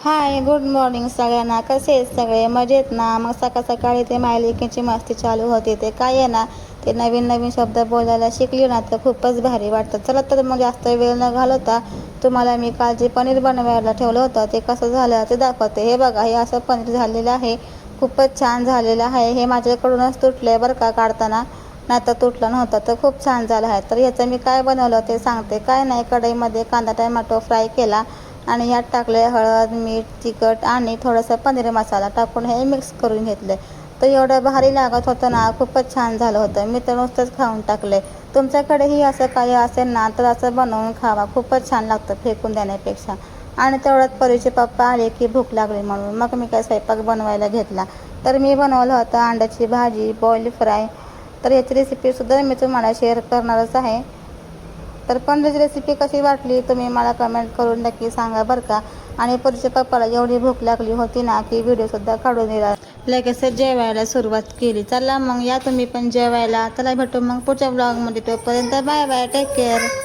हाय, good morning सगळ्यांना. कसे आहेत सगळे? मजेत ना? मग सकाळ सकाळी ते मायलेकीची मस्ती चालू होती. ते काय आहे ना, ते नवीन नवीन शब्द बोलायला शिकली ना तर खूपच भारी वाटतं. चला तर मग जास्त वेळ न घालवता तुम्हाला मी काल जे पनीर बनवायला ठेवलं होतं ते कसं झालं ते दाखवते. हे बघा, हे असं पनीर झालेलं आहे. खूपच छान झालेलं आहे. हे माझ्याकडूनच तुटलं आहे बरं का काढताना, नाही तर तुटलं नव्हतं. तर खूप छान झालं आहे. तर याचं मी काय बनवलं ते सांगते. काय नाही, कढईमध्ये कांदा टोमॅटो फ्राय केला आणि यात टाकले हळद, मीठ, तिखट आणि थोडंसं पनीर मसाला टाकून हे मिक्स करून घेतले. तर एवढं भारी लागत होतं ना, खूपच छान झालं होतं. मी तर नुसतंच खाऊन टाकले. तुमच्याकडेही असं काही असेल ना तर असं बनवून खावा. खूपच छान लागतं फेकून देण्यापेक्षा. आणि तेवढ्यात परीचे पप्पा आले की भूक लागली म्हणून मग मी काय स्वयंपाक बनवायला घेतला. तर मी बनवलं होतं अंड्याची भाजी, बॉईल फ्राय. तर याची रेसिपीसुद्धा मी तुम्हाला शेअर करणारच आहे. तर पनीरची रेसिपी कशी वाटली तुम्ही मला कमेंट करून नक्की सांगा बरं का. आणि परीच्या पप्पाला एवढी भूक लागली होती ना की व्हिडिओसुद्धा काढून दिला. लगेच जेवायला सुरुवात केली. चला मग या तुम्ही पण जेवायला. चला भेटू मग पुढच्या ब्लॉगमध्ये. तोपर्यंत बाय बाय, टेक केअर.